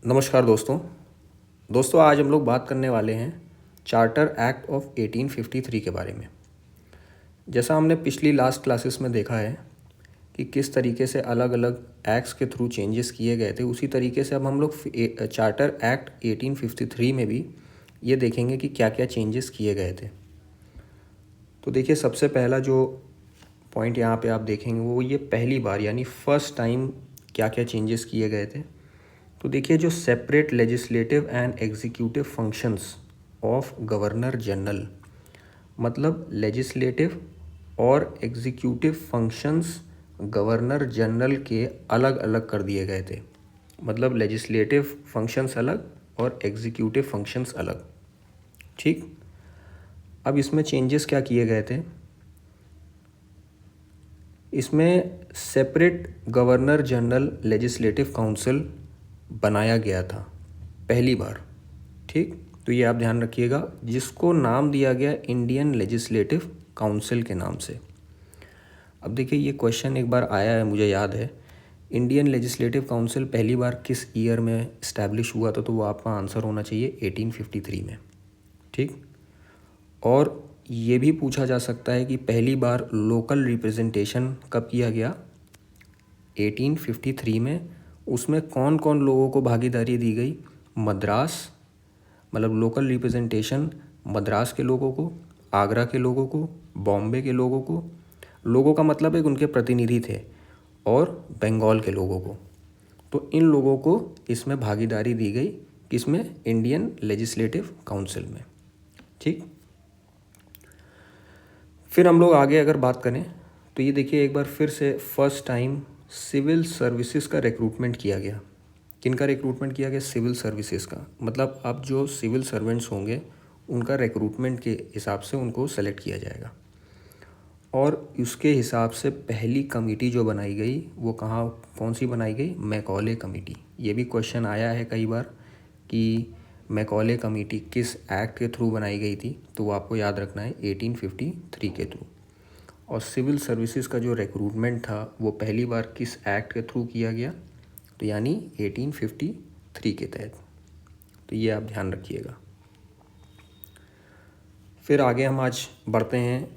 नमस्कार दोस्तों आज हम लोग बात करने वाले हैं चार्टर एक्ट ऑफ 1853 के बारे में। जैसा हमने पिछली लास्ट क्लासेस में देखा है कि किस तरीके से अलग अलग एक्ट्स के थ्रू चेंजेस किए गए थे, उसी तरीके से अब हम लोग चार्टर एक्ट 1853 में भी ये देखेंगे कि क्या क्या चेंजेस किए गए थे। तो देखिए, सबसे पहला जो पॉइंट यहाँ पे आप देखेंगे वो ये पहली बार यानी फर्स्ट टाइम क्या क्या चेंजेस किए गए थे। तो देखिए, जो separate legislative and executive functions of governor general, मतलब लेजिस्लेटिव और एग्जीक्यूटिव फंक्शंस गवर्नर जनरल के अलग अलग कर दिए गए थे। मतलब लेजिस्लेटिव फंक्शंस अलग और एग्जीक्यूटिव फंक्शंस अलग। ठीक, अब इसमें चेंजेस क्या किए गए थे, इसमें separate governor general legislative council बनाया गया था पहली बार। ठीक, तो ये आप ध्यान रखिएगा, जिसको नाम दिया गया इंडियन लेजिस्लेटिव काउंसिल के नाम से। अब देखिए, ये क्वेश्चन एक बार आया है, मुझे याद है, इंडियन लेजिस्लेटिव काउंसिल पहली बार किस ईयर में इस्टेब्लिश हुआ था, तो वो आपका आंसर होना चाहिए 1853 में। ठीक, और ये भी पूछा जा सकता है कि पहली बार लोकल रिप्रेजेंटेशन कब किया गया, 1853 में। उसमें कौन कौन लोगों को भागीदारी दी गई, मद्रास, मतलब लोकल रिप्रेजेंटेशन मद्रास के लोगों को, आगरा के लोगों को, बॉम्बे के लोगों को, लोगों का मतलब एक उनके प्रतिनिधि थे, और बंगाल के लोगों को। तो इन लोगों को इसमें भागीदारी दी गई, किसमें, इंडियन लेजिस्लेटिव काउंसिल में। ठीक, फिर हम लोग आगे अगर बात करें तो ये देखिए, एक बार फिर से फर्स्ट टाइम सिविल सर्विसेज का रिक्रूटमेंट किया गया। किन का रिक्रूटमेंट किया गया, सिविल सर्विसेज का। मतलब अब जो सिविल सर्वेंट्स होंगे उनका रिक्रूटमेंट के हिसाब से उनको सेलेक्ट किया जाएगा, और उसके हिसाब से पहली कमेटी जो बनाई गई वो कौन सी बनाई गई, मैकॉले कमेटी। ये भी क्वेश्चन आया है कई बार कि मैकॉले कमेटी किस एक्ट के थ्रू बनाई गई थी, तो वो आपको याद रखना है 1853 के थ्रू। और सिविल सर्विसेज का जो रिक्रूटमेंट था वो पहली बार किस एक्ट के थ्रू किया गया, तो यानी 1853 के तहत। तो ये आप ध्यान रखिएगा। फिर आगे हम आज बढ़ते हैं,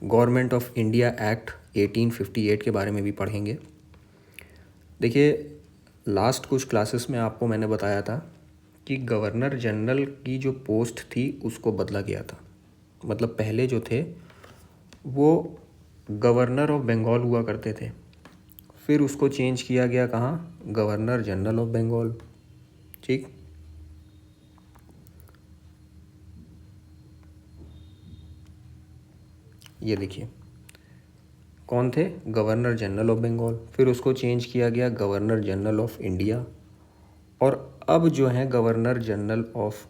गवर्नमेंट ऑफ इंडिया एक्ट 1858 के बारे में भी पढ़ेंगे। देखिए, लास्ट कुछ क्लासेस में आपको मैंने बताया था कि गवर्नर जनरल की जो पोस्ट थी उसको बदला गया था। मतलब पहले जो थे वो गवर्नर ऑफ बंगाल हुआ करते थे, फिर उसको चेंज किया गया कहाँ, गवर्नर जनरल ऑफ बंगाल। ठीक, ये देखिए कौन थे, गवर्नर जनरल ऑफ बंगाल, फिर उसको चेंज किया गया गवर्नर जनरल ऑफ इंडिया, और अब जो है गवर्नर जनरल ऑफ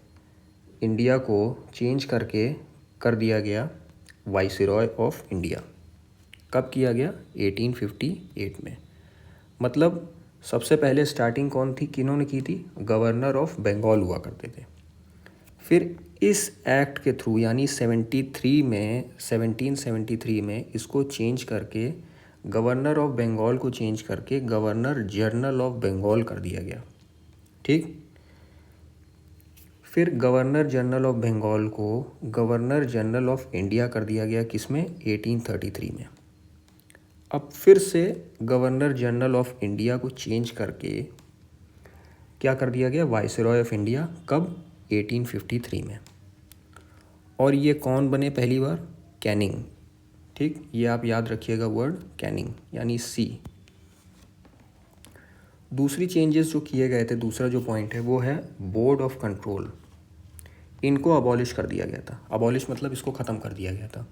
इंडिया को चेंज करके कर दिया गया वाइसरॉय ऑफ इंडिया। कब किया गया, 1858 में। मतलब सबसे पहले स्टार्टिंग कौन थी, किन्होंने की थी, गवर्नर ऑफ बंगाल हुआ करते थे। फिर इस एक्ट के थ्रू यानी 1773 में इसको चेंज करके गवर्नर ऑफ बंगाल को चेंज करके गवर्नर जनरल ऑफ बंगाल कर दिया गया। ठीक, फिर गवर्नर जनरल ऑफ बंगाल को गवर्नर जनरल ऑफ इंडिया कर दिया गया, किसमें, 1833 में। अब फिर से गवर्नर जनरल ऑफ इंडिया को चेंज करके क्या कर दिया गया, वाइसरॉय ऑफ इंडिया। कब, 1853 में। और ये कौन बने पहली बार, कैनिंग। ठीक, ये आप याद रखिएगा वर्ड कैनिंग यानी सी। दूसरी चेंजेस जो किए गए थे, दूसरा जो पॉइंट है वो है बोर्ड ऑफ कंट्रोल। इनको अबॉलिश कर दिया गया था। अबॉलिश मतलब इसको ख़त्म कर दिया गया था।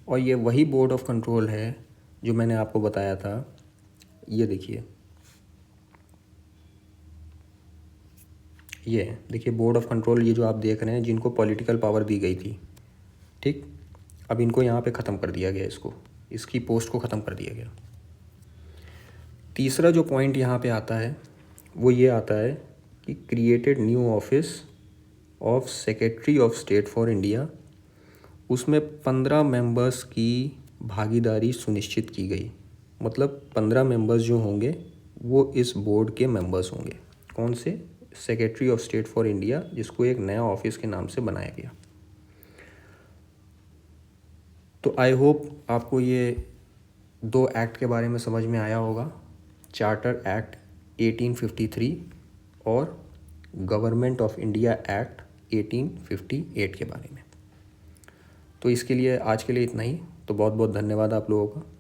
और ये वही बोर्ड ऑफ कंट्रोल है जो मैंने आपको बताया था। ये देखिए, ये देखिए बोर्ड ऑफ कंट्रोल, ये जो आप देख रहे हैं जिनको पॉलिटिकल पावर दी गई थी। ठीक, अब इनको यहाँ पे ख़त्म कर दिया गया, इसकी पोस्ट को ख़त्म कर दिया गया। तीसरा जो पॉइंट यहाँ पे आता है वो ये आता है कि created new office of secretary of state for India. उसमें 15 मेंबर्स की भागीदारी सुनिश्चित की गई। मतलब 15 मेंबर्स जो होंगे वो इस बोर्ड के मेंबर्स होंगे। कौन से? Secretary of state for India, जिसको एक नया ऑफिस के नाम से बनाया गया। तो आई होप आपको ये 2 एक्ट के बारे में समझ में आया होगा, चार्टर एक्ट 1853 और गवर्नमेंट ऑफ इंडिया एक्ट 1858 के बारे में। तो इसके लिए आज के लिए इतना ही। तो बहुत बहुत धन्यवाद आप लोगों का।